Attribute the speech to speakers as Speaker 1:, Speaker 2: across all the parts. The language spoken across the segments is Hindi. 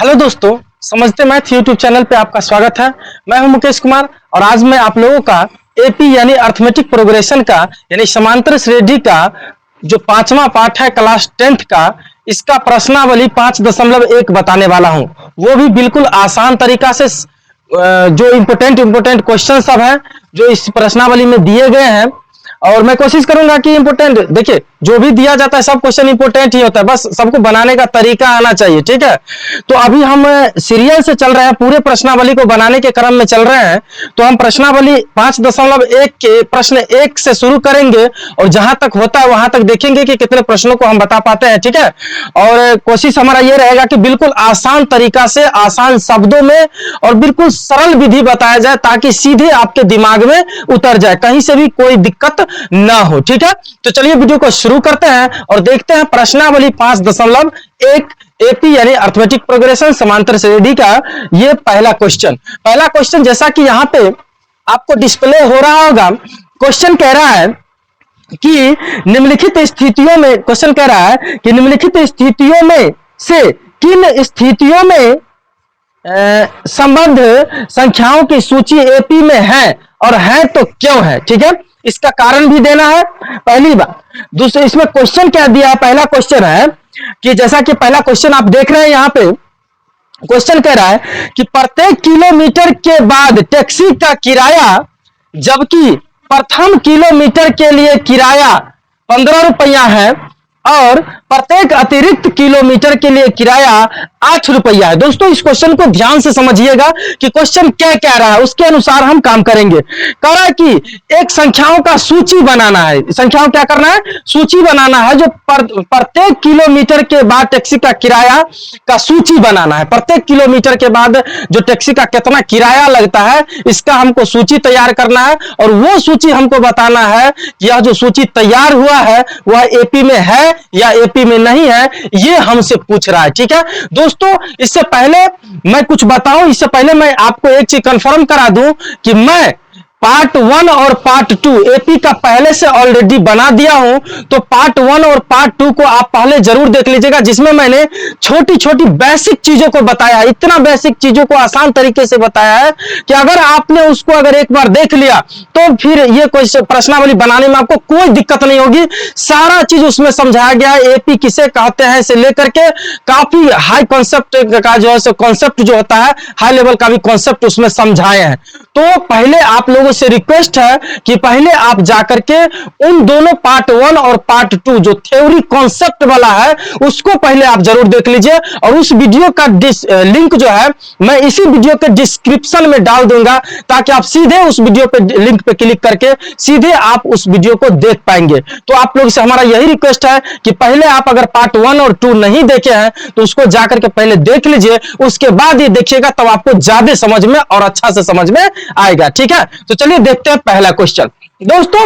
Speaker 1: हेलो दोस्तों, समझते मैथ यूट्यूब चैनल पे आपका स्वागत है। मैं हूं मुकेश कुमार और आज मैं आप लोगों का एपी यानी अर्थमेटिक प्रोग्रेशन का यानी समांतर श्रेणी का जो पांचवा पाठ है क्लास 10th का, इसका प्रश्नावली 5.1 बताने वाला हूं। वो भी बिल्कुल आसान तरीका से जो इम्पोर्टेंट क्वेश्चन सब हैं जो इस प्रश्नावली में दिए गए हैं, और मैं कोशिश करूंगा कि इंपोर्टेंट, देखिए जो भी दिया जाता है सब क्वेश्चन इंपोर्टेंट ही होता है, बस सबको बनाने का तरीका आना चाहिए। ठीक है, तो अभी हम सीरियल से चल रहे हैं, पूरे प्रश्नावली को बनाने के क्रम में चल रहे हैं। तो हम प्रश्नावली 5.1 के प्रश्न 1 से शुरू करेंगे और जहां तक होता है वहां तक देखेंगे कि कितने प्रश्नों को हम बता पाते हैं। ठीक है, और कोशिश हमारा ये रहेगा कि बिल्कुल आसान तरीका से, आसान शब्दों में और बिल्कुल सरल विधि बताया जाए ताकि सीधे आपके दिमाग में उतर जाए, कहीं से भी कोई दिक्कत ना हो। ठीक है, तो चलिए वीडियो को शुरू करते हैं और देखते हैं प्रश्नावली 5.1 एपी यानी अर्थमेटिक प्रोग्रेशन समांतर श्रेणी का ये पहला क्वेश्चन जैसा कि यहां पे आपको डिस्प्ले हो रहा होगा। क्वेश्चन कह रहा है कि निम्नलिखित स्थितियों में से किन स्थितियों में संबद्ध संख्याओं की सूची एपी में है और है तो क्यों है। ठीक है, इसका कारण भी देना है, पहली बात। दूसरे, इसमें क्वेश्चन क्या दिया है, पहला क्वेश्चन है कि जैसा कि पहला क्वेश्चन आप देख रहे हैं यहां पे, क्वेश्चन कह रहा है कि प्रत्येक किलोमीटर के बाद टैक्सी का किराया, जबकि प्रथम किलोमीटर के लिए किराया 15 रुपया है और प्रत्येक अतिरिक्त किलोमीटर के लिए किराया 8 रुपया है। दोस्तों इस क्वेश्चन को ध्यान से समझिएगा कि क्वेश्चन क्या कह रहा है, उसके अनुसार हम काम करेंगे। कह रहा है कि एक संख्याओं का सूची बनाना है, संख्याओं क्या करना है, सूची बनाना है, जो प्रत्येक किलोमीटर के बाद टैक्सी का किराया का सूची बनाना है। प्रत्येक किलोमीटर के बाद जो टैक्सी का कितना किराया लगता है इसका हमको सूची तैयार करना है और वो सूची हमको बताना है कि यह जो सूची तैयार हुआ है वह एपी में है या एपी में नहीं है, ये हमसे पूछ रहा है। ठीक है दोस्तों, इससे पहले मैं कुछ बताऊं, इससे पहले मैं आपको एक चीज कंफर्म करा दूं कि मैं पार्ट 1 और पार्ट 2 एपी का पहले से ऑलरेडी बना दिया हूं। तो पार्ट 1 और पार्ट 2 को आप पहले जरूर देख लीजिएगा, जिसमें मैंने छोटी छोटी बेसिक चीजों को बताया है। इतना बेसिक चीजों को आसान तरीके से बताया है कि अगर आपने उसको अगर एक बार देख लिया तो फिर ये कोई प्रश्नावली बनाने में आपको कोई दिक्कत नहीं होगी। सारा चीज उसमें समझाया गया है, एपी किसे कहते हैं से लेकर के काफी हाई कॉन्सेप्ट का जो है कॉन्सेप्ट जो होता है, हाई लेवल का भी कॉन्सेप्ट उसमें समझाए हैं। तो पहले आप लोगों से रिक्वेस्ट है कि पहले आप जाकर के उन दोनों पार्ट 1 और पार्ट 2 जो थ्योरी कॉन्सेप्ट वाला है उसको पहले आप जरूर देख लीजिए, और उस वीडियो का लिंक जो है मैं इसी वीडियो के डिस्क्रिप्शन में डाल दूंगा ताकि आप सीधे उस वीडियो पे लिंक पे क्लिक करके सीधे आप उस वीडियो को देख पाएंगे। तो आप लोग से हमारा यही रिक्वेस्ट है कि पहले आप अगर पार्ट 1 और 2 नहीं देखे हैं तो उसको जाकर के पहले देख लीजिए, उसके बाद ये देखिएगा, तब आपको ज्यादा समझ में और अच्छा से समझ में आएगा। ठीक है, तो चलिए देखते हैं पहला क्वेश्चन। दोस्तों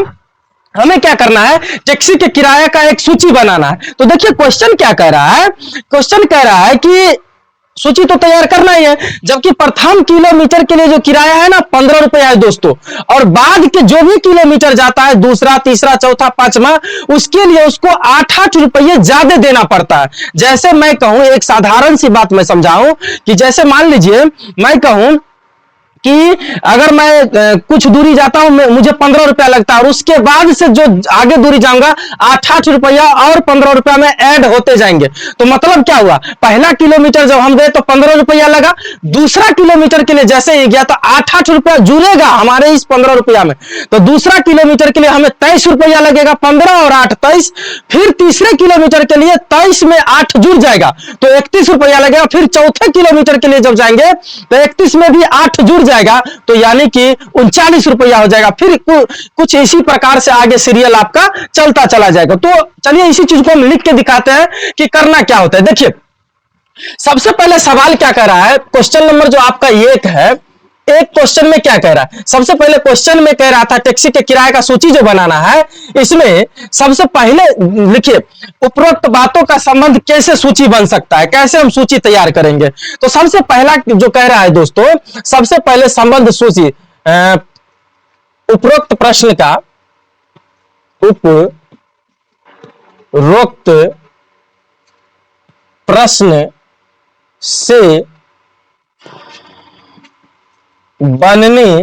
Speaker 1: हमें क्या करना है, टैक्सी के किराए का एक सूची बनाना है। तो देखिए क्वेश्चन क्या कह रहा है, क्वेश्चन कह रहा है कि सूची तो तैयार करना ही है, जबकि प्रथम किलोमीटर के लिए जो किराया है ना 15 रुपया है दोस्तों, और बाद के जो भी किलोमीटर जाता है, दूसरा, तीसरा, चौथा, पांचवा, उसके लिए उसको 8-8 रुपये ज्यादा देना पड़ता है। जैसे मैं कहूं, एक साधारण सी बात मैं समझाऊं कि जैसे मान लीजिए मैं कहूं कि अगर मैं कुछ दूरी जाता हूं, मुझे 15 रुपया लगता है और उसके बाद से जो आगे दूरी जाऊंगा 8-8 रुपया और 15 रुपया में ऐड होते जाएंगे। तो मतलब क्या हुआ, पहला किलोमीटर जब हम गए तो 15 रुपया लगा, दूसरा किलोमीटर के लिए जैसे ही गया तो 8-8 रुपया जुड़ेगा हमारे इस 15 रुपया में। तो दूसरा किलोमीटर के लिए हमें 23 रुपया लगेगा, 15 और 8 23। फिर तीसरे किलोमीटर के लिए 23 में 8 जुड़ जाएगा तो 31 रुपया लगेगा। फिर चौथे किलोमीटर के लिए जब जाएंगे तो 31 में भी 8 जुड़ जाएगा तो यानी कि 39 रुपया हो जाएगा। फिर कुछ इसी प्रकार से आगे सीरियल आपका चलता चला जाएगा। तो चलिए इसी चीज को हम लिख के दिखाते हैं कि करना क्या होता है। देखिए सबसे पहले सवाल क्या कह रहा है, क्वेश्चन नंबर जो आपका एक है, एक क्वेश्चन में क्या कह रहा है, सबसे पहले क्वेश्चन में कह रहा था टैक्सी के किराए का सूची जो बनाना है, इसमें सबसे पहले लिखिए उपरोक्त बातों का संबंध कैसे सूची बन सकता है, कैसे हम सूची तैयार करेंगे। तो सबसे पहला जो कह रहा है दोस्तों, सबसे पहले संबंध सूची, उपरोक्त प्रश्न का, उपरोक्त प्रश्न से बनने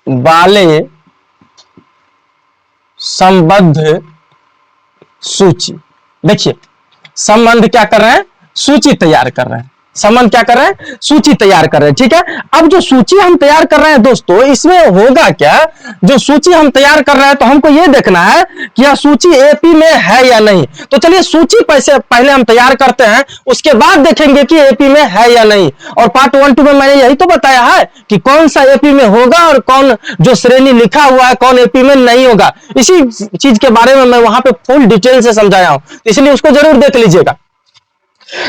Speaker 1: वाले संबद्ध सूची। देखिए संबंध क्या कर रहे हैं, सूची तैयार कर रहे हैं। संबंध क्या कर रहे हैं, सूची तैयार कर रहे हैं। ठीक है, अब जो सूची हम तैयार कर रहे हैं दोस्तों, इसमें होगा क्या, जो सूची हम तैयार कर रहे हैं तो हमको यह देखना है कि यह सूची एपी में है या नहीं। तो चलिए सूची पहले हम तैयार करते हैं, उसके बाद देखेंगे कि एपी में है या नहीं। और पार्ट 1 2 में मैंने यही तो बताया है कि कौन सा एपी में होगा और कौन जो श्रेणी लिखा हुआ है कौन एपी में नहीं होगा। इसी चीज के बारे में मैं वहां पे फुल डिटेल से समझाया हूं, इसलिए उसको जरूर देख लीजिएगा।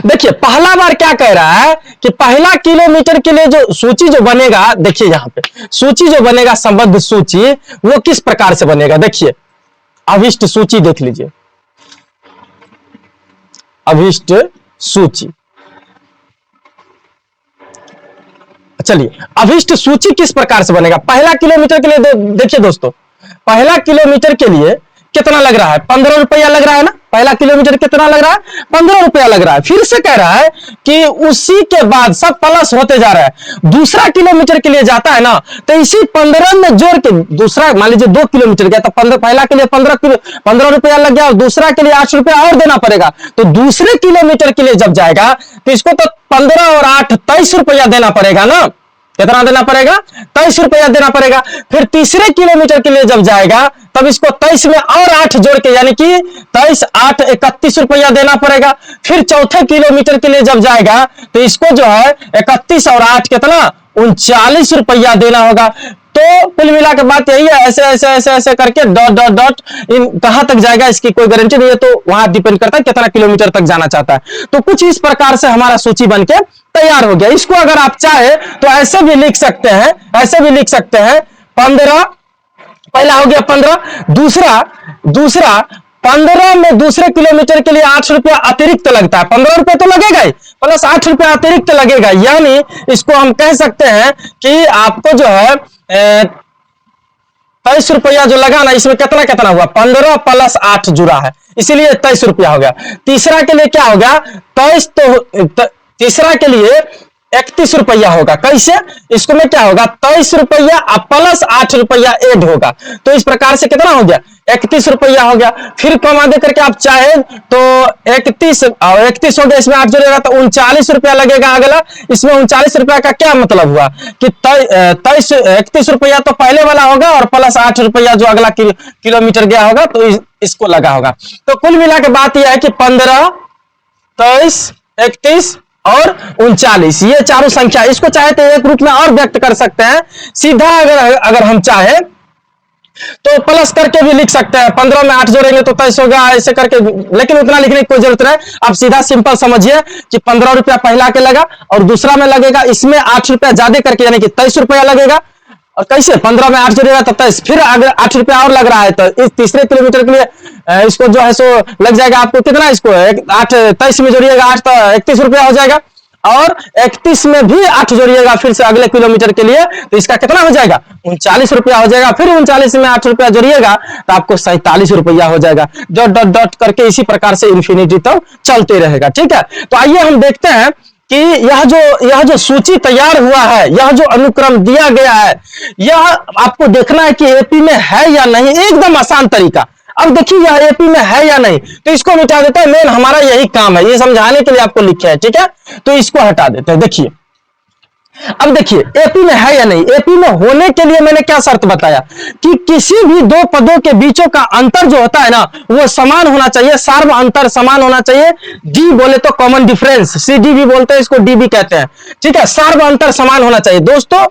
Speaker 1: देखिए पहला बार क्या कह रहा है कि पहला किलोमीटर के लिए जो सूची जो बनेगा, देखिए यहां पे सूची जो बनेगा संबद्ध सूची, वो किस प्रकार से बनेगा। देखिए अभिष्ट सूची देख लीजिए, अभिष्ट सूची। चलिए अभिष्ट सूची किस प्रकार से बनेगा। पहला किलोमीटर के लिए देखिए दोस्तों, पहला किलोमीटर के लिए कितना लग रहा है, 15 रुपया लग रहा है ना। पहला किलोमीटर कितना लग रहा है, 15 रुपया लग रहा है। फिर से कह रहा है कि उसी के बाद सब प्लस होते जा रहा है। दूसरा किलोमीटर के लिए जाता है ना, तो इसी 15 में जोड़ के दूसरा, मान लीजिए 2 किलोमीटर गया तो 15, पहला के लिए 15 रुपया लग गया और दूसरा के लिए 8 रुपया और देना पड़ेगा। तो दूसरे किलोमीटर के लिए जब जाएगा तो इसको तो 15 और 8 23 रुपया देना पड़ेगा ना। कितना देना पड़ेगा, 23 रुपया देना पड़ेगा। फिर तीसरे किलोमीटर के लिए जब जाएगा तब इसको 23 में और 8 जोड़ के, यानी कि 23 8 31 रुपया देना पड़ेगा। फिर चौथे किलोमीटर के लिए जब जाएगा तो इसको जो है 31 और 8 कितना 39 रुपया देना होगा। तो कुल मिला के बात यही है, ऐसे ऐसे ऐसे ऐसे करके डॉट डॉट डॉट इन कहां तक जाएगा इसकी कोई गारंटी नहीं है, तो वहां डिपेंड करता है कितना किलोमीटर तक जाना चाहता है। तो कुछ इस प्रकार से हमारा सूची बनके तैयार हो गया। इसको अगर आप चाहे तो ऐसे भी लिख सकते हैं, ऐसे भी लिख सकते हैं 15, पहला हो गया 15, दूसरा 15 में दूसरे किलोमीटर के लिए 8 रुपया अतिरिक्त लगता है। 15 रुपया तो लगेगा ही, प्लस 8 रुपया अतिरिक्त लगेगा। यानी इसको हम कह सकते हैं कि आपको जो है 23 रुपया जो लगा ना, इसमें कितना कितना हुआ, 15 प्लस 8 जुड़ा है, इसीलिए 23 रुपया हो गया। तीसरा के लिए क्या होगा, 23 तो तीसरा के लिए 31 रुपया होगा। कैसे, इसको में क्या होगा 23 रुपया प्लस 8 रुपया ऐड होगा, तो इस प्रकार से कितना हो गया 31 रुपया हो गया। फिर कमा दे करके आप चाहे तो 31 और 31 हो गया, इसमें 8 जोड़ेगा तो 39 रुपया लगेगा अगला। इसमें 39 रुपया का क्या मतलब हुआ कि 31 रुपया तो पहले वाला होगा और प्लस 8 रुपया जो अगला किलोमीटर गया होगा तो इसको लगा होगा। तो कुल मिला के बात यह है कि 15 23 31 और 39, ये चारों संख्या, इसको चाहे तो एक रूप में और व्यक्त कर सकते हैं सीधा। अगर हम चाहे तो प्लस करके भी लिख सकते हैं, 15 में 8 जोड़ेंगे तो 23 होगा, ऐसे करके, लेकिन उतना लिखने की कोई जरूरत नहीं। आप सीधा सिंपल समझिए कि 15 रुपया पहला के लगा और दूसरा में लगेगा, इसमें 8 रुपया ज्यादा करके यानी कि 23 रुपया लगेगा। और कैसे 15 में 8 जोड़ेगा तो 23, फिर अगर 8 रुपया और लग रहा है तो इस तीसरे किलोमीटर के लिए इसको जो है सो लग जाएगा आपको कितना, इसको 8 23 में जोड़िएगा 8 तो 31 रुपया हो जाएगा, और 31 में भी 8 जोड़िएगा फिर से अगले किलोमीटर के लिए तो इसका कितना हो जाएगा 39 रुपया हो जाएगा। फिर 39 में 8 रुपया जोड़िएगा तो आपको 47 रुपया हो जाएगा। डॉट डॉट डॉट करके इसी प्रकार से इन्फिनिटी तक चलते रहेगा। ठीक है, तो आइए हम देखते हैं कि यह जो सूची तैयार हुआ है, यह जो अनुक्रम दिया गया है, यह आपको देखना है कि एपी में है या नहीं। एकदम आसान तरीका। अब देखिए यह एपी में है या नहीं, तो इसको मिटा देते हैं। मेन हमारा यही काम है, ये समझाने के लिए आपको लिखा है। ठीक है, तो इसको हटा देते हैं। देखिए अब देखिए एपी में है या नहीं। एपी में होने के लिए मैंने क्या शर्त बताया कि किसी भी दो पदों के बीचों का अंतर जो होता है ना, वो समान होना चाहिए, सार्व अंतर समान होना चाहिए। डी बोले तो कॉमन डिफरेंस, सीडी भी बोलते हैं, इसको डी भी कहते हैं। ठीक है, सार्व अंतर समान होना चाहिए। दोस्तों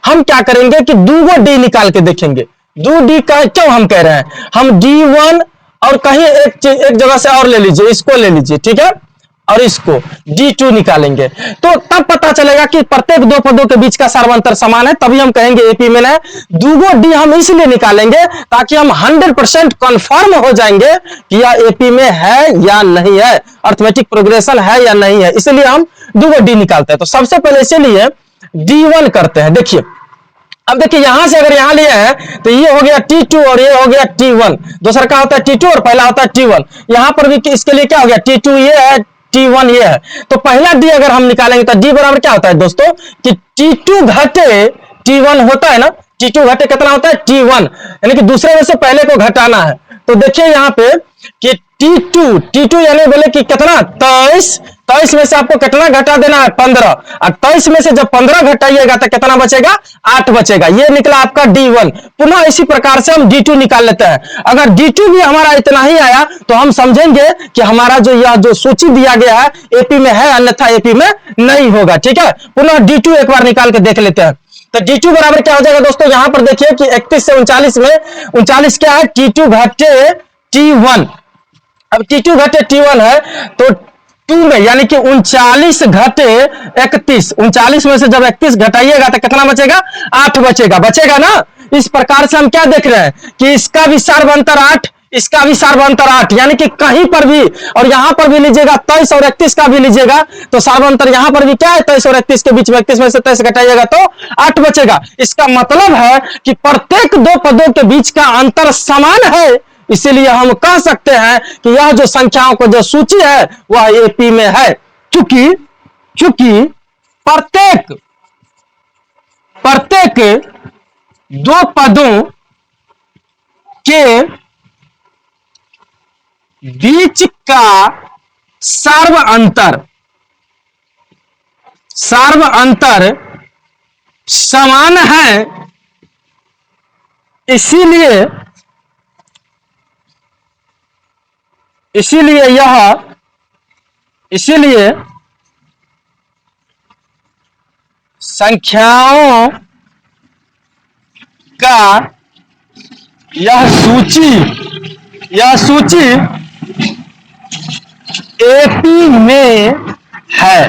Speaker 1: हम क्या करेंगे कि दूगो डी निकाल के देखेंगे। दो डी का क्यों हम कह रहे हैं, हम D1 और कहीं एक जगह से और ले लीजिए, इसको ले लीजिए, ठीक है, और इसको D2 निकालेंगे तो तब पता चलेगा कि प्रत्येक दो पदों के बीच का सार्वंतर समान है, तभी हम कहेंगे एपी में है। दूगो डी हम इसलिए निकालेंगे ताकि हम 100% कंफर्म हो जाएंगे कि यह एपी में है या नहीं है, अर्थमेटिक प्रोग्रेशन है या नहीं है, इसलिए हम दूगो डी निकालते हैं। तो सबसे पहले इसीलिए D1 करते हैं। देखिए अब देखिए यहां से अगर यहां लिए हैं तो ये हो गया T2 और ये हो गया T1। दूसरा का होता है T2 और पहला होता है T1। यहां पर भी इसके लिए क्या हो गया T2 ये है, T1 ये है। तो पहला D अगर हम निकालेंगे तो D बराबर क्या होता है दोस्तों कि T2 घटे T1 होता है ना, T2 घटे कितना होता है T1, यानी कि दूसरे में से पहले को घटाना है। तो देखिए यहां पे कि T2 यानी बोले कि कितना 23 में से आपको कितना घटा देना है 15, और 23 में से जब 15 घटाइएगा तो कितना बचेगा 8 बचेगा। ये निकला आपका D1। पुनः इसी प्रकार से हम D2 निकाल लेते हैं। अगर D2 भी हमारा इतना ही आया तो हम समझेंगे कि हमारा जो यह जो सूची दिया गया है एपी में है, अन्यथा एपी में नहीं होगा। ठीक है, पुनः D2 एक बार निकाल के देख लेते हैं। तो D2 बराबर क्या हो जाएगा दोस्तों, यहां पर देखिए कि 31 से 39 में 39 क्या है T2 घटे T1। अब T2 घटे T1 है तो 2 में यानी कि 39 घटे 31, 39 में से जब 31 घटाइएगा तो कितना बचेगा 8 बचेगा ना। इस प्रकार से हम क्या देख रहे हैं कि इसका भी सार्वअंतर 8, इसका भी सार्वअंतर 8, यानी कि कहीं पर भी और यहां पर भी लीजिएगा 23 और 31 का भी लीजिएगा तो सार्वअंतर यहां पर भी क्या है 23 और 31 के बीच में 31 में से 23 घटाइएगा तो 8 बचेगा। इसका मतलब है कि प्रत्येक दो पदों के बीच का अंतर समान है, इसीलिए हम कह सकते हैं कि यह जो संख्याओं को जो सूची है वह एपी में है। चूंकि प्रत्येक दो पदों के बीच का सार्व अंतर समान है, इसीलिए संख्याओं का यह सूची एपी में है।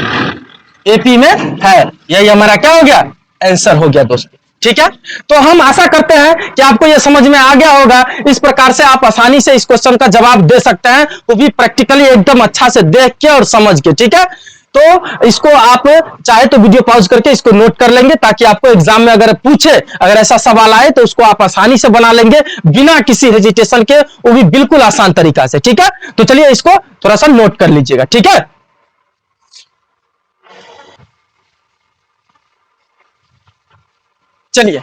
Speaker 1: यही हमारा क्या हो गया आंसर हो गया दोस्तों। ठीक है, तो हम आशा करते हैं कि आपको यह समझ में आ गया होगा। इस प्रकार से आप आसानी से इस क्वेश्चन का जवाब दे सकते हैं, वो भी प्रैक्टिकली एकदम अच्छा से देख के और समझ के। ठीक है, तो इसको आप चाहे तो वीडियो पॉज करके इसको नोट कर लेंगे ताकि आपको एग्जाम में अगर पूछे, अगर ऐसा सवाल आए तो उसको आप आसानी से बना लेंगे बिना किसी हेजिटेशन के, वो भी बिल्कुल आसान तरीका से। ठीक है, तो चलिए इसको थोड़ा सा नोट कर लीजिएगा। ठीक है, चलिए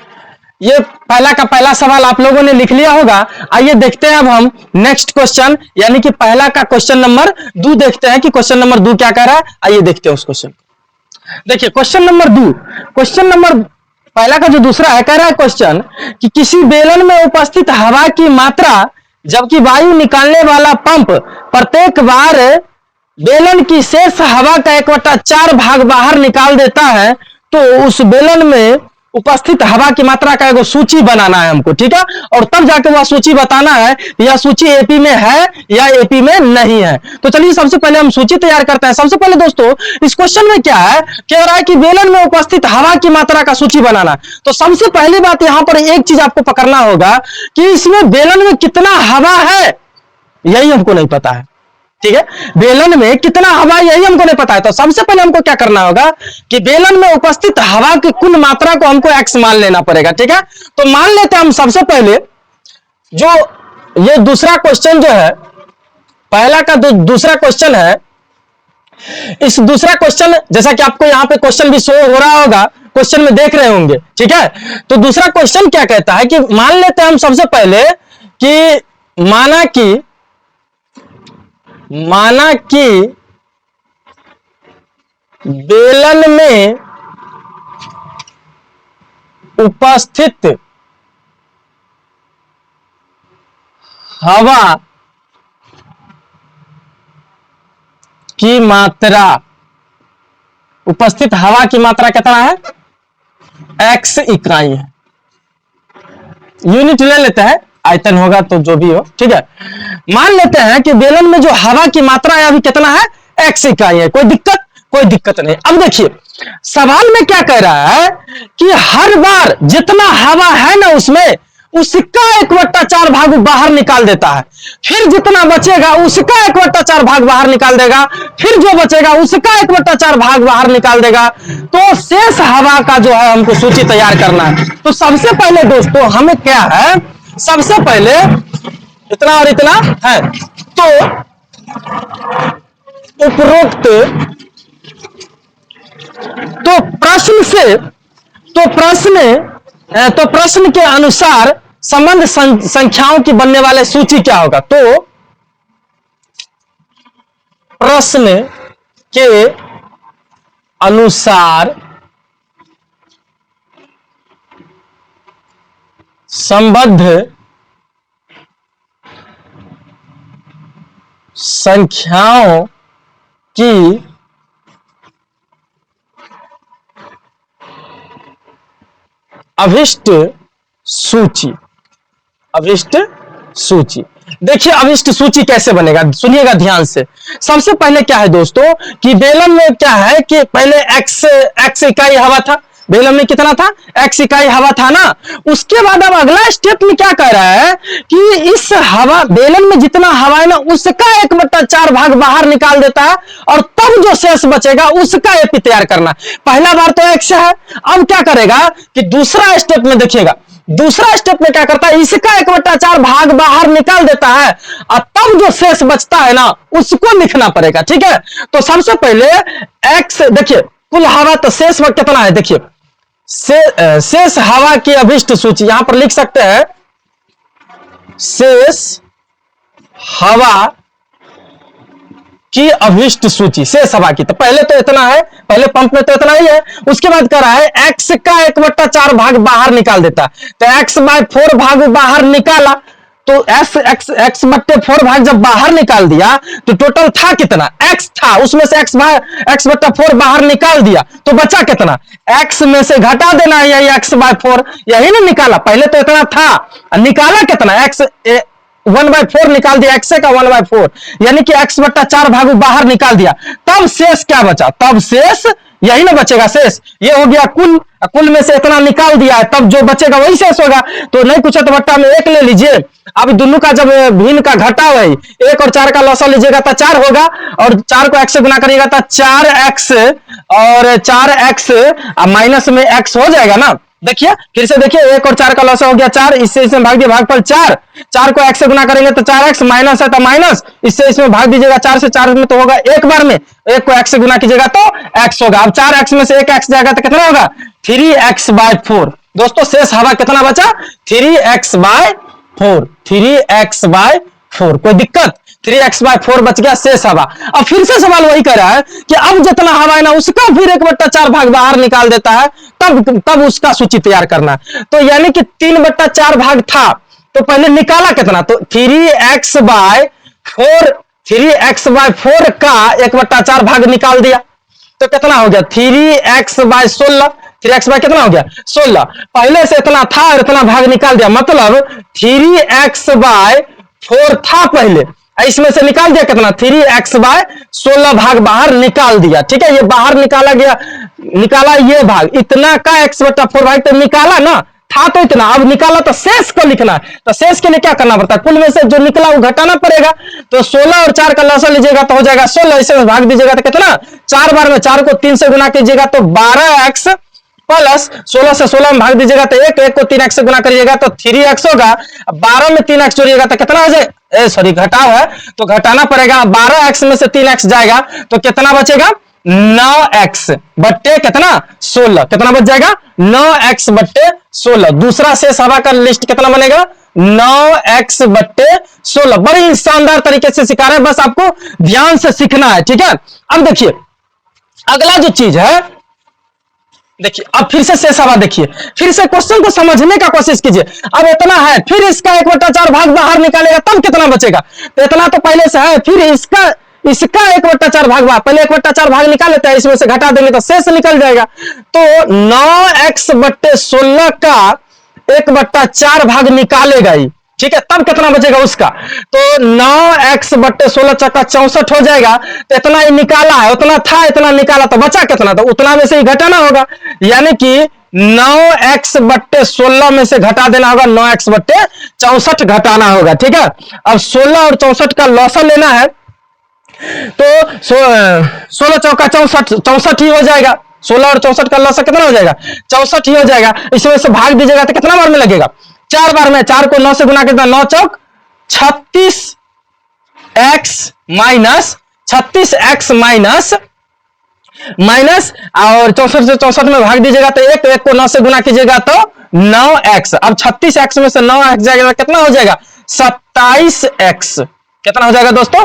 Speaker 1: ये पहला का पहला सवाल आप लोगों ने लिख लिया होगा। आइए देखते हैं अब हम नेक्स्ट क्वेश्चन, यानी कि पहला का क्वेश्चन नंबर 2 देखते हैं कि क्वेश्चन नंबर 2 क्या कह रहा है। आइए देखते हैं उस क्वेश्चन को। देखिए क्वेश्चन नंबर 2, क्वेश्चन नंबर पहला का जो दूसरा है कह रहा है क्वेश्चन कि किसी बेलन में उपस्थित हवा की मात्रा जबकि वायु निकालने वाला पंप प्रत्येक बार बेलन की शेष हवा का 1/4 भाग बाहर निकाल देता है, तो उस बेलन में उपस्थित हवा की मात्रा का एक सूची बनाना है हमको। ठीक है, और तब जाके वह सूची बताना है यह सूची एपी में है या एपी में नहीं है। तो चलिए सबसे पहले हम सूची तैयार करते हैं। सबसे पहले दोस्तों इस क्वेश्चन में क्या है, कह रहा है कि बेलन में उपस्थित हवा की मात्रा का सूची बनाना। तो सबसे पहली बात यहां पर एक चीज आपको पकड़ना होगा कि इसमें बेलन में कितना हवा है यही हमको नहीं पता है। ठीक है, बेलन में कितना हवा यही हमको नहीं पता है। तो सबसे पहले हमको क्या करना होगा कि बेलन में उपस्थित हवा की कुल मात्रा को हमको x मान लेना पड़ेगा। ठीक है, तो मान लेते हैं हम सबसे पहले जो ये दूसरा क्वेश्चन जो है, पहला का दूसरा क्वेश्चन है, इस दूसरा क्वेश्चन जैसा कि आपको यहां पे क्वेश्चन भी शो हो रहा होगा, क्वेश्चन में देख रहे होंगे। ठीक है, तो दूसरा क्वेश्चन क्या कहता है कि मान लेते हैं हम सबसे पहले कि माना कि बेलन में उपस्थित हवा की मात्रा, उपस्थित हवा की मात्रा कितना है x इकाई है। यूनिट ले लेते हैं, आयतन होगा तो जो भी हो। ठीक है, मान लेते हैं कि बेलन में जो हवा की मात्रा है अभी कितना है x इकाई है। कोई दिक्कत नहीं। अब देखिए सवाल में क्या कह रहा है कि हर बार जितना हवा है ना उसमें उसका 1/4 भाग बाहर निकाल देता है, फिर जितना बचेगा उसका 1/4 भाग बाहर निकाल देगा, फिर जो बचेगा उसका 1/4 भाग बाहर निकाल देगा। तो शेष हवा का जो है हमको सूची तैयार करना है। तो सबसे पहले दोस्तों हमें क्या है, सबसे पहले इतना और इतना है, तो उपरोक्त तो प्रश्न से तो प्रश्न के अनुसार संबंध संख्याओं की बनने वाले सूची क्या होगा? तो प्रश्न के अनुसार संबद्ध संख्याओं की अभिष्ट सूची। अभिष्ट सूची, देखिए अभिष्ट सूची कैसे बनेगा, सुनिएगा ध्यान से। सबसे पहले क्या है दोस्तों कि बेलन में क्या है कि पहले x इकाई हवा था। बेलन में कितना था? x इकाई हवा था ना। उसके बाद अब अगला स्टेप में क्या कह रहा है कि इस हवा बेलन में जितना हवा है ना उसका 1/4 भाग बाहर निकाल देता है और तब जो शेष बचेगा उसका एपी तैयार करना। पहला बार तो x है, अब क्या करेगा कि दूसरा स्टेप में देखिएगा, दूसरा स्टेप में क्या करता है, इसका 1/4 भाग बाहर निकाल देता है और तब जो शेष बचता है ना उसको लिखना पड़ेगा। ठीक है, तो सबसे पहले x देखिए कुल हवा, तो शेष वक्त कितना है देखिए, शेष हवा की अभिष्ट सूची यहां पर लिख सकते हैं, शेष हवा की अभिष्ट सूची, शेष हवा की। तो पहले तो इतना है, पहले पंप में तो इतना ही है। उसके बाद कर रहा है x का 1/4 भाग बाहर निकाल देता, तो x/4 भाग बाहर निकाला, तो x/4 भाग जब बाहर निकाल दिया तो टोटल था कितना, x था, उसमें से x/4 बाहर निकाल दिया तो बचा कितना, x में से घटा देना है, यही x/4 यही ना निकाला। पहले तो इतना था, निकाला कितना, x 1/4 निकाल दिया, x का 1/4 यानी कि x/4 भाग बाहर निकाल दिया, तब शेष क्या बचा, तब शेष यही ना बचेगा, शेष ये हो गया कुल, कुल में से इतना निकाल दिया है, तब जो बचेगा वही शेष होगा। तो नहीं पूछा तो बट्टा में 1 ले लीजिए। अब दोनों का जब भिन्न का घटाव है, 1 और 4 का लसा लीजिएगा तो 4 होगा, और 4 को x से गुना करिएगा तो 4x और 4x माइनस में x हो जाएगा ना। देखिए फिर से देखिए, 1 और 4 का लसा हो गया 4, इससे इसमें भाग दिया, भागफल 4, 4 को x से गुना करेंगे तो 4x, माइनस है तो माइनस, इससे इसमें भाग दीजिएगा 4 से, 4 में तो होगा एक बार में, 1 को x से गुना कीजिएगा तो x होगा। अब 4x में से 1x जाएगा तो कितना होगा, 3x/4। दोस्तों शेष हवा कितना बचा, 3x/4, 3x/4। कोई दिक्कत, 3x/4 बच गया शेष हवा। अब फिर से सवाल वही कर रहा है कि अब जितना हवा है ना उसका फिर 1/4 भाग बाहर निकाल देता है, तब उसका सूची तैयार करना। तो यानी कि 3/4 भाग था, तो पहले निकाला कितना, तो 3x/4 का 1/4 भाग निकाल दिया तो कितना हो गया, 3x/16, 3x कितना हो गया 16, पहले से इतना था और इतना भाग निकाल दिया, मतलब 3x/4 था पहले, इसमें से निकाल दिया कितना, 3x/16 भाग बाहर निकाल दिया। ठीक है, ये बाहर निकाला गया, निकाला ये भाग, इतना का x/4 भाग तो निकाला ना, था तो इतना, अब निकाला तो शेष को लिखना है, तो शेष के लिए क्या करना पड़ता है, कुल में से जो निकला वो घटाना पड़ेगा। तो 16 और 4 का लसा लीजिएगा तो हो जाएगा 16, इसे भाग दीजिएगा तो कितना, 4 बार में 4 को 3 से गुना कीजिएगा तो 12x प्लस 16 से 16 में भाग दीजिएगा तो 1 को 3x से गुना करिएगा तो 3x होगा, 12 में 3x जोड़िएगा तो कितना हो जाए, सॉरी घटाव है तो घटाना पड़ेगा, 12x में से 3x जाएगा तो कितना बचेगा, 9x बट्टे कितना 16, कितना बच जाएगा 9x बट्टे 16। दूसरा शेष हवा का लिस्ट कितना बनेगा, 9x बट्टे 16। बड़ी शानदार तरीके से सिखा रहे हैं, बस आपको ध्यान से सीखना है। ठीक है, अब देखिए अगला जो चीज है, देखिए अब फिर से शेष हवा, देखिए फिर से क्वेश्चन को समझने का कोशिश कीजिए। अब इतना है, फिर इसका 1/4 भाग बाहर निकालेगा तब कितना बचेगा, तो इतना तो पहले से है, फिर इसका 1/4 भाग बाहर, पहले 1/4 भाग निकाल लेते हैं, इसमें से घटा देंगे तो शेष निकल जाएगा। तो 9x बट्टे 16 का 1/4 भाग निकालेगा ही, ठीक है, तब कितना बचेगा उसका, तो 9x बट्टे 16 चक्का 64 हो जाएगा। तो इतना ही निकाला है, उतना था, इतना निकाला तो बचा कितना, तो उतना में से ही घटाना होगा, यानी कि 9x बट्टे 16 में से घटा देना होगा, 9x बट्टे 64 घटाना होगा। ठीक है, अब 16 और 64 का लौसा लेना है, तो 16 चौका 64 ही हो जाएगा, 16 और 64 का लौसा कितना हो जाएगा, 64 ही हो जाएगा। इसमें से भाग दीजिएगा तो कितना बार में लगेगा, 4 बार में, 4 को 9 से गुना करता, 9 चौक 36x माइनस 36x माइनस और 64 से 64 में भाग दीजिएगा तो एक को 9 से गुना कीजिएगा तो 9x। अब 36x में से 9x जाएगा कितना हो जाएगा 27x। कितना हो जाएगा दोस्तों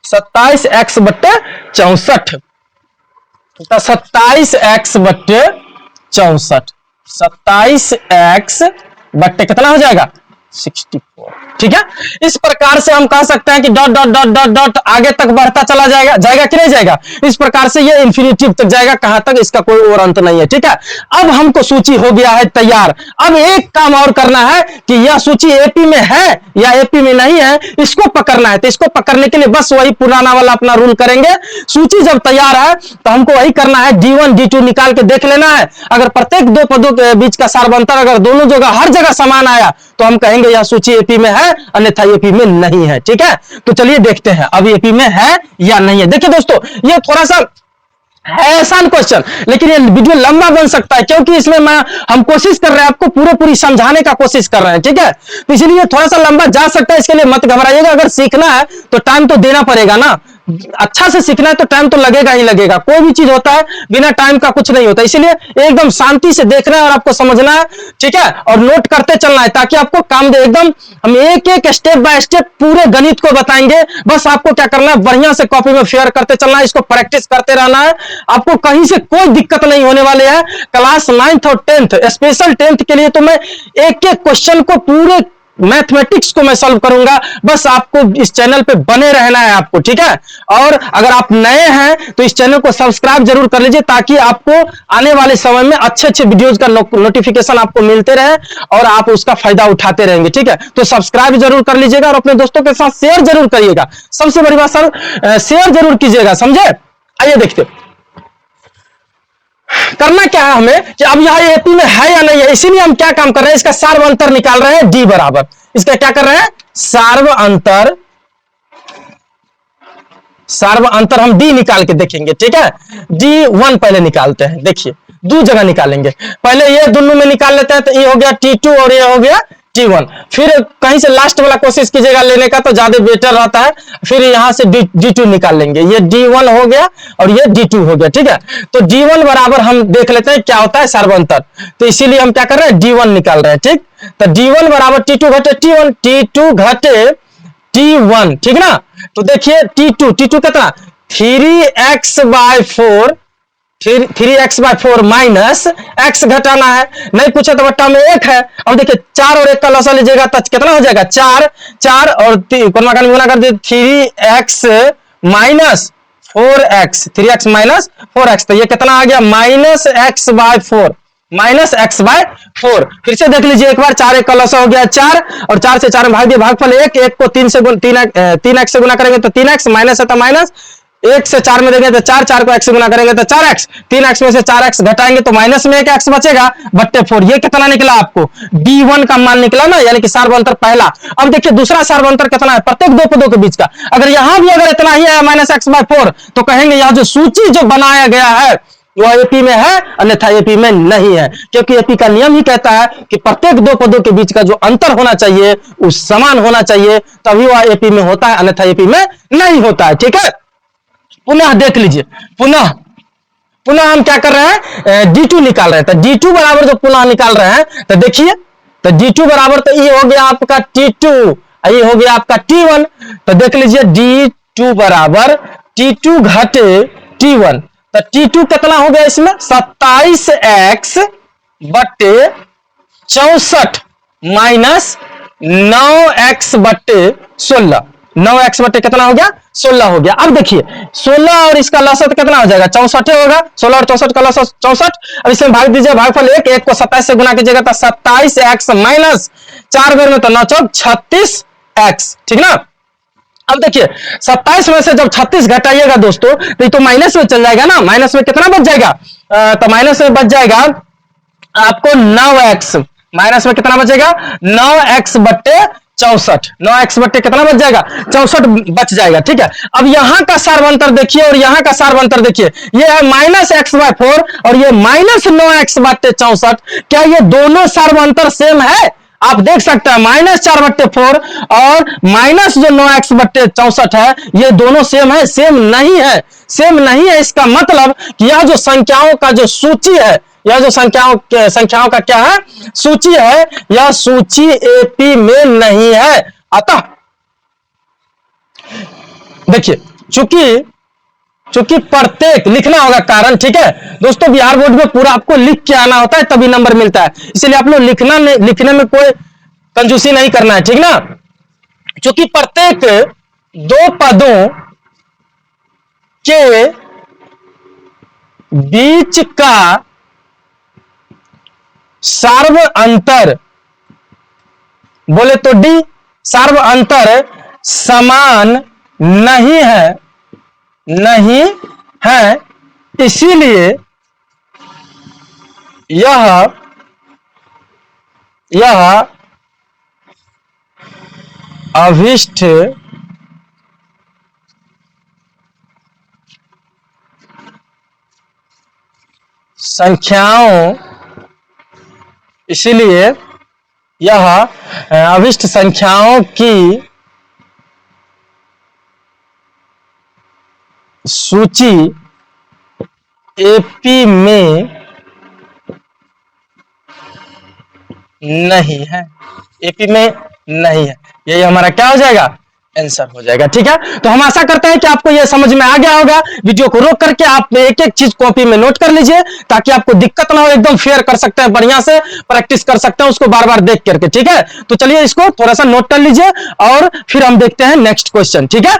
Speaker 1: 27x बट्टे 64। 27x बट्टे 64 27x बट्टे कितना हो जाएगा 64। ठीक है, इस प्रकार से हम कह सकते हैं कि dot dot dot dot dot आगे तक बढ़ता चला जाएगा, जाएगा कि नहीं जाएगा। इस प्रकार से ये इंफिनिटिव तक जाएगा, कहां तक इसका कोई और अंत नहीं है। ठीक है, अब हमको सूची हो गया है तैयार। अब एक काम और करना है कि यह सूची एपी में है या एपी में नहीं है, इसको पकड़ना है। तो इसको पकड़ने के लिए बस वही पुराना वाला अपना रूल करेंगे। सूची जब तैयार है तो हमको वही करना है, D1 D2 निकाल के देख लेना है। अगर प्रत्येक दो पदों के बीच का सार्वंतर अगर दोनों जगह हर जगह समान आया तो हम कहेंगे यह सूची एपी में है, अन्यथा एपी में नहीं है। ठीक है, तो चलिए देखते हैं अब एपी में है या नहीं है। देखिए दोस्तों, ये थोड़ा सा है आसान क्वेश्चन, लेकिन ये वीडियो लंबा बन सकता है क्योंकि इसमें हम कोशिश कर रहे हैं आपको पूरी समझाने का कोशिश कर रहे हैं। ठीक है, तो इसलिए थोड़ा सा लंबा जा सकता है, इसके लिए मत घबराइएगा। अगर सीखना है तो टाइम तो देना पड़ेगा ना, अच्छा से सीखना है तो टाइम तो लगेगा ही लगेगा। कोई भी चीज होता है बिना टाइम का कुछ नहीं होता, इसलिए एकदम शांति से देखना है और आपको समझना है। ठीक है, और नोट करते चलना है ताकि आपको काम दे। एकदम हम एक एक स्टेप बाय स्टेप पूरे गणित को बताएंगे। बस आपको क्या करना है, बढ़िया से कॉपी में शेयर करते चलना है, इसको प्रैक्टिस करते रहना है। आपको कहीं से कोई दिक्कत नहीं होने वाले है। क्लास 9th और 10th स्पेशल 10th के लिए तो मैं एक एक क्वेश्चन को पूरे मैथमेटिक्स को मैं सॉल्व करूंगा। बस आपको इस चैनल पे बने रहना है आपको। ठीक है, और अगर आप नए हैं तो इस चैनल को सब्सक्राइब जरूर कर लीजिए ताकि आपको आने वाले समय में अच्छे अच्छे वीडियोस का नोटिफिकेशन आपको मिलते रहे और आप उसका फायदा उठाते रहेंगे। ठीक है, तो सब्सक्राइब जरूर कर लीजिएगा और अपने दोस्तों के साथ शेयर जरूर करिएगा। सबसे बड़ी बात सर, शेयर जरूर कीजिएगा, समझे। आइए देखते करना क्या है हमें कि अब यह एपी में है या नहीं है, इसीलिए हम क्या काम कर रहे हैं, इसका सार्व अंतर निकाल रहे हैं। डी बराबर इसका क्या कर रहे हैं, सार्व अंतर हम डी निकाल के देखेंगे। ठीक है, D1 पहले निकालते हैं। देखिए दो जगह निकालेंगे, पहले ये दोनों में निकाल लेते हैं। तो ये हो गया T2 और ये हो गया T1। फिर कहीं से लास्ट वाला कोशिश कीजिएगा लेने का तो ज्यादा बेटर रहता है। फिर यहां से D2 निकाल लेंगे। ये D1 हो गया और ये D2 हो गया। ठीक है, तो D1 बराबर हम देख लेते हैं क्या होता है सार्वंतर। तो इसीलिए हम क्या कर रहे हैं, D1 निकाल रहे हैं। ठीक, तो D1 बराबर T2 घटे T1, T2 घटे T1। ठीक ना, तो देखिए T2 कितना 3x/4 3x/4 माइनस x घटाना है, नहीं पूछे तो बट्टा में 1 है। अब देखिए 4 और 1 का लसा लीजिएगा तो कितना हो जाएगा 4 और गुना कर दे 3x minus 4x 3x minus 4x। तो ये कितना आ गया -x/4 -x/4। फिर से देख लीजिए एक बार, 4 1 का लसा हो गया 4 और 4 से 4 में भाग दिया, भागफल 1 को 3x से गुना करेंगे तो 3x, माइनस है तो माइनस, 1 से 4 में देंगे तो 4 को x से गुना करेंगे तो 4x, 3x में से 4x घटाएंगे तो माइनस में 1 x बचेगा बट्टे 4। ये कितना निकला आपको D1 का मान निकला ना, यानी कि सार्वंतर पहला। अब देखिए दूसरा सार्वंतर कितना है प्रत्येक दो पदों के बीच का। अगर यहां भी अगर इतना ही है -x/4 तो कहेंगे यह जो सूची जो बनाया गया है वह एपी में है, अन्यथा एपी में नहीं है। क्योंकि एपी का नियम ही कहता है कि प्रत्येक दो पदों के बीच का जो अंतर होना चाहिए वो समान होना चाहिए, तभी वह एपी में होता है, अन्यथा एपी में नहीं होता है। ठीक है, पुनः देख लीजिए, पुनः हम क्या कर रहे हैं, D2 निकाल रहे हैं। तो D2 बराबर जो पुनः निकाल रहे हैं तो देखिए, तो D2 बराबर तो ये हो गया आपका T2, ये हो गया आपका T1। तो देख लीजिए D2 बराबर T2 घटे T1। तो T2 कितना हो गया इसमें 27x बट्टे 64 माइनस 9x बट्टे 16। 9x बट्टे कितना हो गया 16 हो गया। अब देखिए 16 और इसका लसत कितना हो जाएगा 64 होगा। 16 और 64 का लसत 64। अब इसमें भाग दीजिए, भागफल 1 को 27 से गुना कीजिएगा तो 27x माइनस 4 बेर में तो 9 चौक 36x। ठीक ना, अब देखिए 27 में से जब 36 घटाइएगा दोस्तों तो ये तो माइनस में चल जाएगा ना। माइनस में कितना बच जाएगा, तो माइनस में बच जाएगा आपको 9x। माइनस में कितना बचेगा 9x बट्टे 64। 9x बट्टे कितना बच जाएगा 64 बच जाएगा। ठीक है, अब यहां का सार्वंतर देखिए और यहां का सार्वंतर देखिए, ये है -x/4 और ये -9x बट्टे 64। क्या ये दोनों सार्वंतर सेम है? आप देख सकते हैं -4/4 और माइनस जो 9x/64 है, ये दोनों सेम है? सेम नहीं है, सेम नहीं है। इसका मतलब कि यह जो संख्याओं का जो सूची है, यह जो संख्याओं का क्या है, सूची है, यह सूची एपी में नहीं है। अतः देखिए, चूंकि प्रत्येक लिखना होगा कारण, ठीक है दोस्तों, बिहार बोर्ड में पूरा आपको लिख के आना होता है तभी नंबर मिलता है, इसलिए आप लोग लिखने में कोई कंजूसी नहीं करना है, ठीक ना। चूंकि प्रत्येक दो पदों के बीच का सार्व अंतर, बोले तो डी, सार्व अंतर समान नहीं है, इसीलिए यह अभिष्ट संख्याओं, इसलिए यह अभिष्ट संख्याओं की सूची एपी में नहीं है, एपी में नहीं है। यही हमारा क्या हो जाएगा, आंसर हो जाएगा, ठीक है। तो हम आशा करते हैं कि आपको यह समझ में आ गया होगा। वीडियो को रोक करके आप एक एक चीज कॉपी में नोट कर लीजिए ताकि आपको दिक्कत ना हो, एकदम फेयर कर सकते हैं, बढ़िया से प्रैक्टिस कर सकते हैं उसको बार बार देख करके, ठीक है। तो चलिए इसको थोड़ा सा नोट कर लीजिए और फिर हम देखते हैं नेक्स्ट क्वेश्चन, ठीक है।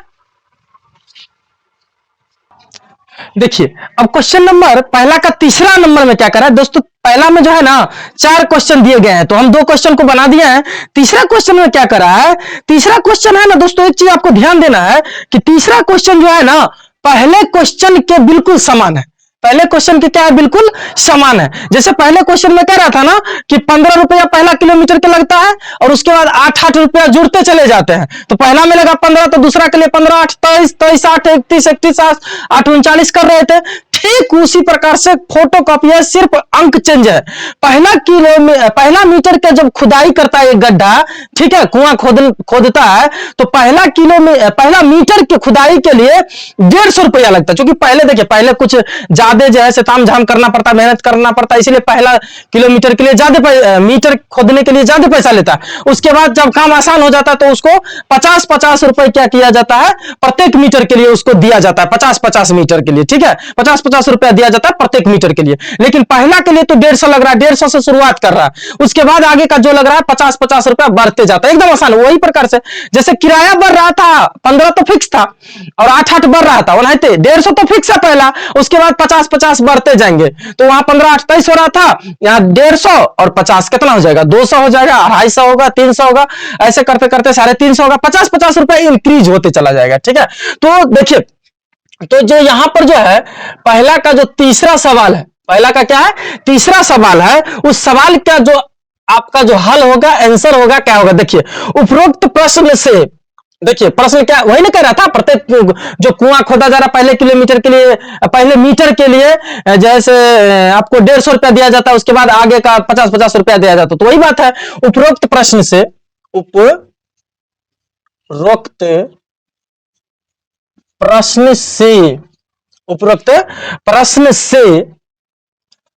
Speaker 1: देखिए अब क्वेश्चन नंबर पहला का तीसरा नंबर में क्या करा है दोस्तों, पहला में जो है ना 4 क्वेश्चन दिए गए हैं, तो हम 2 क्वेश्चन को बना दिए हैं। तीसरा क्वेश्चन में क्या करा है, तीसरा क्वेश्चन है ना दोस्तों, एक चीज आपको ध्यान देना है कि तीसरा क्वेश्चन जो है ना पहले क्वेश्चन के बिल्कुल समान है। पहले क्वेश्चन के क्या है, बिल्कुल समान है। जैसे पहले क्वेश्चन में कह रहा था ना कि 15 रुपया पहला किलोमीटर के लगता है और उसके बाद 8 रुपया जुड़ते चले जाते हैं, तो पहला में लगा 15, तो दूसरा के लिए 15, 8, 23, 23, 8, 31, 31, 8, 39 कर रहे थे। ठीक उसी प्रकार से फोटो कॉपी है, सिर्फ अंक चेंज है। पहला मीटर का जब खुदाई करता है एक गड्ढा, ठीक है, कुआं खोदता है, तो पहला मीटर के खुदाई के लिए 150 रुपया लगता है। क्योंकि पहले देखिए, पहले कुछ ज्यादा जो है ताम झाम करना पड़ता, मेहनत करना पड़ता, इसलिए पहला किलोमीटर के लिए ज्यादा मीटर खोदने के लिए ज्यादा पैसा लेता है। उसके बाद जब काम आसान हो जाता है तो उसको 50-50 रुपए क्या किया जाता है, प्रत्येक मीटर के लिए उसको दिया जाता है, 50-50 मीटर के लिए, ठीक है, 50-50 रुपया दिया जाता है प्रत्येक मीटर के लिए। लेकिन पहला के लिए तो 150 लग रहा है, 150 से शुरुआत कर रहा है, उसके बाद आगे का जो लग रहा है 50-50 रुपया बढ़ते जाता है, एकदम आसान। वही प्रकार से जैसे किराया बढ़ रहा था, 15 तो फिक्स था और 8-8 बढ़ रहा था, 150 तो फिक्स है पहला, उसके बाद 50-50 बढ़ते जाएंगे, तो वहां 15-8-23 हो रहा था, यहाँ 150 और 50 कितना हो जाएगा, 200 हो जाएगा, 250 होगा, 300 होगा, ऐसे करते करते 350 होगा, 50-50 रुपया इंक्रीज होते चला जाएगा, ठीक है। तो देखिए, तो जो यहां पर जो है पहला का जो तीसरा सवाल है, पहला का क्या है, तीसरा सवाल है, उस सवाल का जो आपका जो हल होगा, आंसर होगा, क्या होगा, देखिए उपरोक्त प्रश्न से, देखिए प्रश्न क्या वही नहीं कह रहा था, प्रत्येक जो कुआं खोदा जा रहा पहले किलोमीटर के लिए, पहले मीटर के लिए जैसे आपको 150 रुपया दिया जाता है, उसके बाद आगे का 50-50 रुपया दिया जाता, तो वही बात है। उपरोक्त प्रश्न से, उपरोक्त प्रश्न से, उपरोक्त प्रश्न से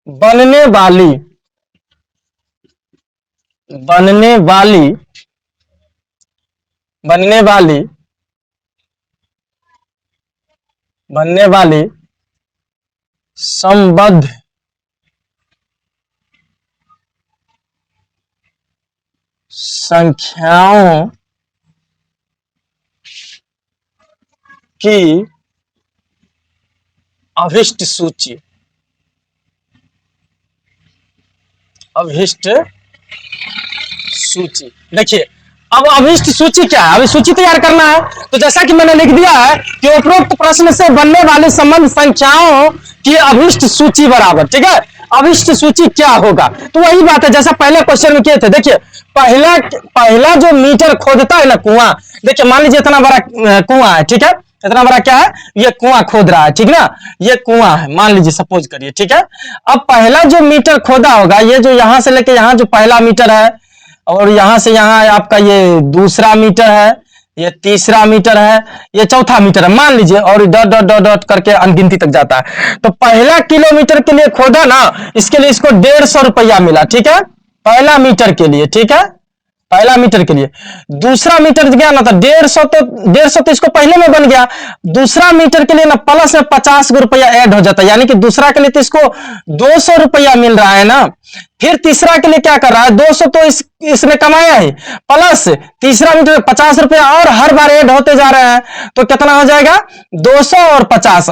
Speaker 1: बनने वाली संबद्ध संख्याओं की अभिष्ट सूची, देखिए अब अभिष्ट सूची क्या है, अभी सूची तैयार करना है। तो जैसा कि मैंने लिख दिया है कि उपरोक्त प्रश्न से बनने वाली संबंध संख्याओं की अभिष्ट सूची बराबर, ठीक है, अभिष्ट सूची क्या होगा, तो वही बात है जैसा पहले क्वेश्चन में किए थे। देखिए पहला जो मीटर खोदता है ना कुआं, देखिए मान लीजिए इतना बड़ा कुआं है, ठीक है, इतना बड़ा क्या है, ये कुआं खोद रहा है, ठीक ना, ये कुआं है, मान लीजिए सपोज करिए, ठीक है। अब पहला जो मीटर खोदा होगा, ये जो यहां से लेके यहां जो पहला मीटर है, और यहां से यहां आपका ये दूसरा मीटर है, ये तीसरा मीटर है, ये चौथा मीटर है मान लीजिए, और डॉट डॉट डॉट डॉट करके अनगिनती तक जाता है। तो पहला किलोमीटर के लिए खोदा ना, इसके लिए इसको 150 रुपया मिला, ठीक है, पहला मीटर के लिए, ठीक है, पहला मीटर के लिए। दूसरा मीटर गया ना, तो 150, तो 150 तो इसको पहले में बन गया। दूसरा मीटर के लिए ना प्लस में 50 रुपया ऐड हो जाता है, यानी कि दूसरा के लिए तो इसको 200 रुपया मिल रहा है ना। फिर तीसरा के लिए क्या कर रहा है, 200 तो इसने कमाया है, प्लस तीसरा मीटर 50 रुपया और हर बार ऐड होते जा रहे हैं, तो कितना हो जाएगा, 200 और 50,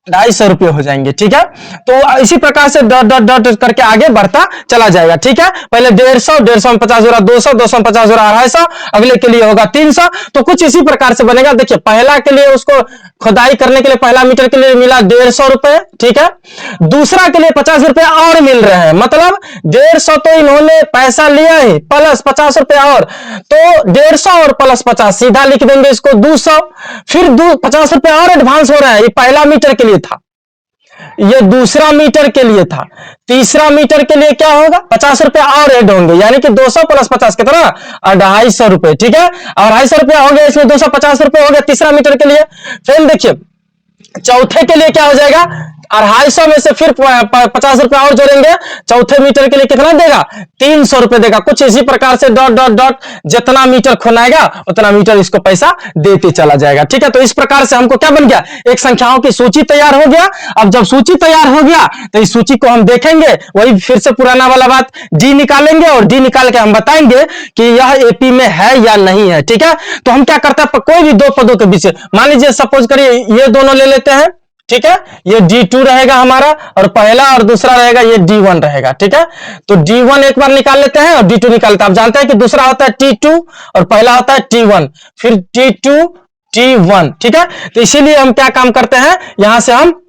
Speaker 1: 250 रुपये हो जाएंगे, ठीक है। तो इसी प्रकार से डॉट डॉट डॉट करके आगे बढ़ता चला जाएगा, ठीक है। पहले 150, 150 में 50 हो रहा 200, 200 में 50 हो रहा 250, अगले के लिए होगा 300। तो कुछ इसी प्रकार से बनेगा। देखिए पहला के लिए उसको खुदाई करने के लिए पहला मीटर के लिए मिला 150 रुपए, ठीक है। दूसरा के लिए 50 रुपए और मिल रहे हैं, मतलब 150 तो इन्होंने पैसा लिया है प्लस 50 रुपए और, तो 150 और प्लस 50 सीधा लिख देंगे इसको 200। फिर 50 रुपए और एडवांस हो रहा है, ये पहला मीटर के लिए था, ये दूसरा मीटर के लिए था। तीसरा मीटर के लिए क्या होगा, 50 रुपए और ऐड होंगे, यानी कि 200 प्लस 50 कितना, 250 रुपए, ठीक है। और 250 रुपया हो गया, इसमें 250 रुपए हो गया तीसरा मीटर के लिए। फिर देखिए चौथे के लिए क्या हो जाएगा, 250 में से फिर 50 रुपए और जोड़ेंगे, चौथे मीटर के लिए कितना देगा, 300 रुपए देगा। कुछ इसी प्रकार से डॉट डॉट डॉट जितना मीटर खुनाएगा उतना मीटर इसको पैसा देते चला जाएगा, ठीक है। तो इस प्रकार से हमको क्या बन गया, एक संख्याओं की सूची तैयार हो गया। अब जब सूची तैयार हो गया तो इस सूची को हम देखेंगे, वही फिर से पुराना वाला बात, डी निकालेंगे और डी निकाल के हम बताएंगे कि यह एपी में है या नहीं है, ठीक है। तो हम क्या करते हैं, कोई भी दो पदों के बीच, मान लीजिए सपोज करिए ये दोनों ले लेते हैं, ठीक है, ये D2 रहेगा हमारा और पहला और दूसरा रहेगा ये D1 रहेगा, ठीक है। तो D1 एक बार निकाल लेते हैं और D2 निकालते हैं। आप जानते हैं कि दूसरा होता है T2 और पहला होता है T1, फिर T2 T1, ठीक है। तो इसीलिए हम क्या काम करते हैं, यहां से हम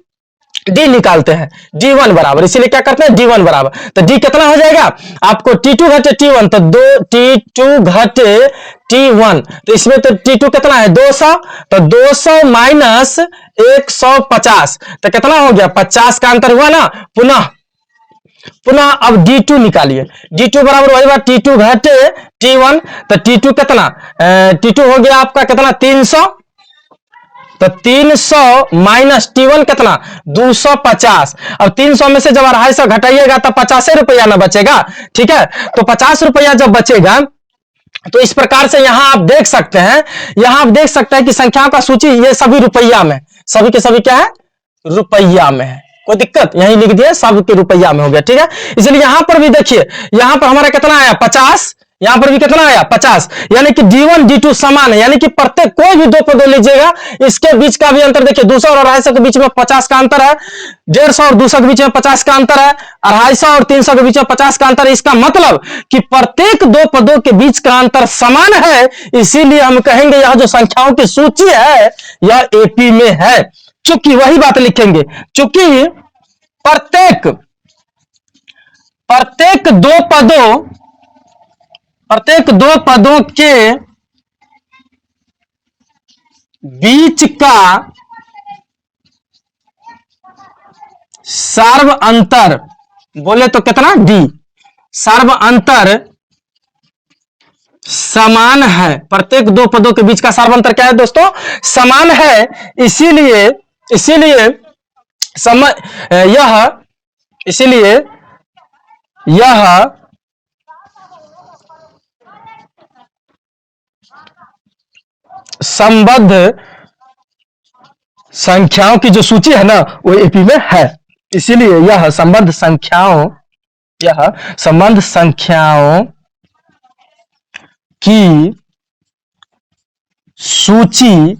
Speaker 1: D निकालते हैं, D1 बराबर, इसीलिए क्या करते हैं, D1 बराबर, तो D कितना हो जाएगा आपको, T2 घटे T1, तो T2 घटे T1, तो इसमें तो T2 कितना है 200, तो 200 माइनस 150, तो कितना हो गया 50 का अंतर हुआ ना। पुनः अब D2 निकालिए, D2 बराबर वही बात, T2 घटे T1, तो T2 कितना, T2 हो गया आपका कितना 300, तो 300 माइनस T1 कितना 250। अब 300 में से जब 250 घटाइएगा तो 50 रुपया ना बचेगा, ठीक है। तो 50 रुपया जब बचेगा तो इस प्रकार से यहां आप देख सकते हैं, यहां आप देख सकते हैं कि संख्याओं का सूची ये सभी रुपया में, सभी के सभी क्या है, रुपया में है। कोई दिक्कत, यहीं लिख दिया सब के रुपया में हो गया, ठीक है। इसलिए यहां पर भी देखिए, यहां पर हमारा कितना आया 50, यहां पर भी कितना आया 50, यानी कि D1 D2 समान है, यानी कि प्रत्येक कोई भी दो पदों लीजिएगा इसके बीच का भी अंतर देखिए, 200 और 250 के बीच में 50 का अंतर है, 150 और 200 के बीच में 50 का अंतर है, 250 और 300 के बीच में 50 का अंतर है। इसका मतलब कि प्रत्येक दो पदों के बीच का अंतर समान है, इसीलिए हम कहेंगे यह जो संख्याओं की सूची है यह एपी में है। चूंकि वही बात लिखेंगे, चूंकि प्रत्येक दो पदों के बीच का सर्व अंतर बोले तो कितना D, सर्व अंतर समान है। प्रत्येक दो पदों के बीच का सर्व अंतर क्या है दोस्तों, समान है। इसीलिए यह संबद्ध संख्याओं की जो सूची है ना वो एपी में है। इसीलिए यह संबद्ध संख्याओं की सूची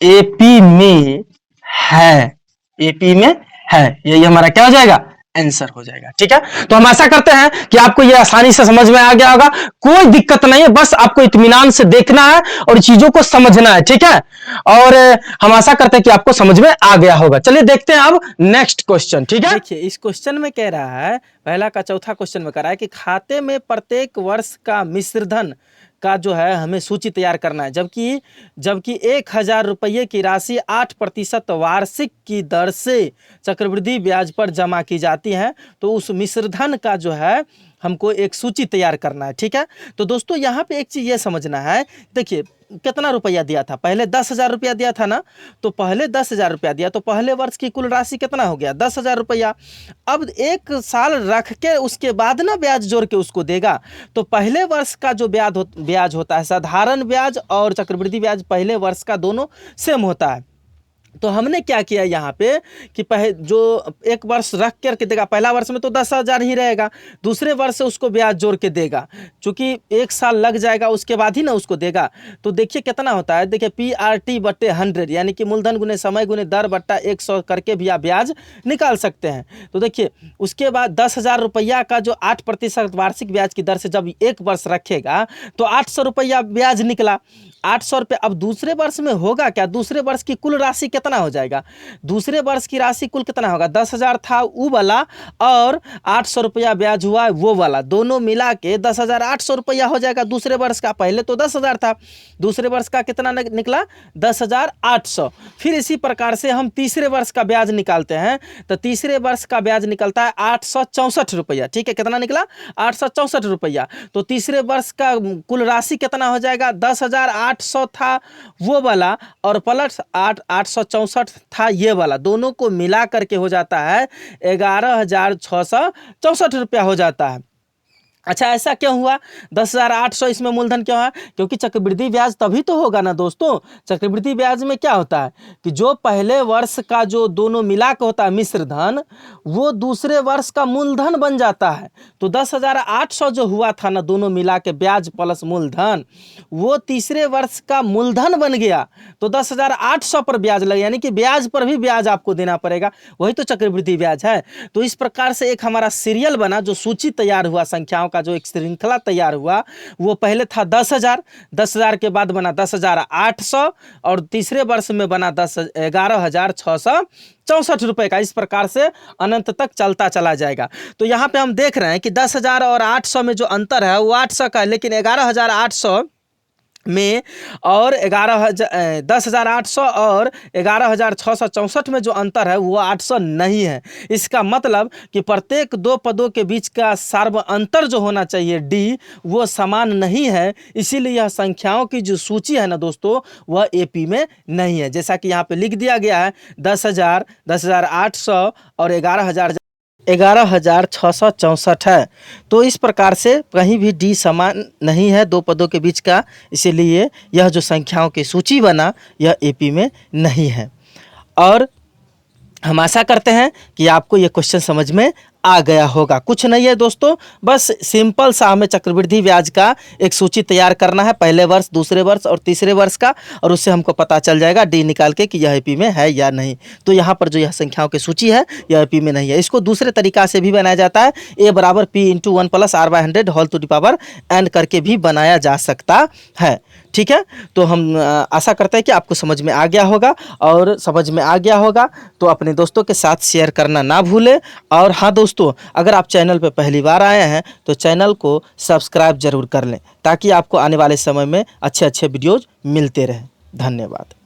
Speaker 1: एपी में है, एपी में है, यही हमारा क्या हो जाएगा, आंसर हो जाएगा, ठीक है। तो हम ऐसा करते हैं कि आपको यह आसानी से समझ में आ गया होगा, कोई दिक्कत नहीं है, बस आपको इत्मीनान से देखना है और चीजों को समझना है, ठीक है। और हम आशा करते हैं कि आपको समझ में आ गया होगा। चलिए देखते हैं अब नेक्स्ट क्वेश्चन, ठीक है।
Speaker 2: देखिए इस क्वेश्चन में कह रहा है, पहला का चौथा क्वेश्चन में कह रहा है कि खाते में प्रत्येक वर्ष का मिश्रधन का जो है हमें सूची तैयार करना है, जबकि 1000 रुपये की राशि 8% वार्षिक की दर से चक्रवृद्धि ब्याज पर जमा की जाती है। तो उस मिश्रधन का जो है हमको एक सूची तैयार करना है, ठीक है। तो दोस्तों यहाँ पे एक चीज़ ये समझना है, देखिए कितना रुपया दिया था, पहले 10,000 रुपया दिया था ना, तो पहले 10,000 रुपया दिया, तो पहले वर्ष की कुल राशि कितना हो गया, 10,000 रुपया। अब 1 साल रख के उसके बाद ना ब्याज जोड़ के उसको देगा, तो पहले वर्ष का जो ब्याज होता है, साधारण ब्याज और चक्रवृद्धि ब्याज पहले वर्ष का दोनों सेम होता है। तो हमने क्या किया यहाँ पे कि जो 1 वर्ष रख करके देगा, पहला वर्ष में तो 10,000 ही रहेगा, दूसरे वर्ष से उसको ब्याज जोड़ के देगा, चूंकि 1 साल लग जाएगा उसके बाद ही ना उसको देगा। तो देखिए कितना होता है, देखिए PRT/100 यानी कि मूलधन गुने समय गुने दर बट्टा 100 करके भी आप ब्याज निकाल सकते हैं। तो देखिए उसके बाद 10,000 रुपया का जो 8% वार्षिक ब्याज की दर से जब 1 वर्ष रखेगा तो 800 रुपया ब्याज निकला, 800 रुपये। अब दूसरे वर्ष में होगा क्या, दूसरे वर्ष की कुल राशि कितना हो जाएगा, दूसरे वर्ष की राशि कुल कितना होगा, 10,000 था वो वाला और 800 रुपया ब्याज हुआ वो वाला, दोनों मिला के 10,800 रुपया हो जाएगा दूसरे वर्ष का। पहले तो 10,000 था, दूसरे वर्ष का कितना निकला, 10,800। फिर इसी प्रकार से हम तीसरे वर्ष का ब्याज निकालते हैं, तो तीसरे वर्ष का ब्याज निकलता है 864 रुपया, ठीक है। कितना निकला, 864 रुपया। तो तीसरे वर्ष का कुल राशि कितना हो जाएगा, 10,800 था वो वाला और प्लस 864 था ये वाला, दोनों को मिला करके हो जाता है 11,664 रुपया हो जाता है। अच्छा ऐसा क्यों हुआ, 10,800 इसमें मूलधन क्यों है, क्योंकि चक्रवृद्धि ब्याज तभी तो होगा ना दोस्तों। चक्रवृद्धि ब्याज में क्या होता है कि जो पहले वर्ष का जो दोनों मिला के होता है मिश्र धन, वो दूसरे वर्ष का मूलधन बन जाता है। तो 10,800 जो हुआ था ना दोनों मिला के ब्याज प्लस मूलधन, वो तीसरे वर्ष का मूलधन बन गया, तो 10,800 पर ब्याज लगे, यानी कि ब्याज पर भी ब्याज आपको देना पड़ेगा, वही तो चक्रवृद्धि ब्याज है। तो इस प्रकार से एक हमारा सीरियल बना, जो सूची तैयार हुआ संख्याओं का जो एक श्रृंखला तैयार हुआ, वो पहले था 10,000, 10,000 के बाद बना 10,800 और तीसरे वर्ष में बना 11,664 रुपए का। इस प्रकार से अनंत तक चलता चला जाएगा। तो यहाँ पे हम देख रहे हैं कि 10,000 और 800 में जो अंतर है वो 800 का है, लेकिन 11,800 में और 10,800 और 11,664 में जो अंतर है वो 800 नहीं है। इसका मतलब कि प्रत्येक दो पदों के बीच का सार्व अंतर जो होना चाहिए डी, वो समान नहीं है। इसीलिए यह संख्याओं की जो सूची है ना दोस्तों, वह एपी में नहीं है। जैसा कि यहाँ पे लिख दिया गया है 10,000, 10,800 और 11,664 है। तो इस प्रकार से कहीं भी डी समान नहीं है दो पदों के बीच का, इसीलिए यह जो संख्याओं की सूची बना यह एपी में नहीं है। और हम आशा करते हैं कि आपको यह क्वेश्चन समझ में आ गया होगा। कुछ नहीं है दोस्तों, बस सिंपल सा हमें चक्रवृद्धि ब्याज का एक सूची तैयार करना है, पहले वर्ष, दूसरे वर्ष और तीसरे वर्ष का, और उससे हमको पता चल जाएगा डी निकाल के कि यह एपी में है या नहीं। तो यहाँ पर जो यह संख्याओं की सूची है यह एपी में नहीं है। इसको दूसरे तरीका से भी बनाया जाता है, a बराबर p into 1 plus r/100 whole to the power n करके भी बनाया जा सकता है। ठीक है, तो हम आशा करते हैं कि आपको समझ में आ गया होगा, और समझ में आ गया होगा तो अपने दोस्तों के साथ शेयर करना ना भूलें। और हाँ दोस्तों, अगर आप चैनल पर पहली बार आए हैं तो चैनल को सब्सक्राइब जरूर कर लें, ताकि आपको आने वाले समय में अच्छे अच्छे वीडियोज़ मिलते रहें। धन्यवाद।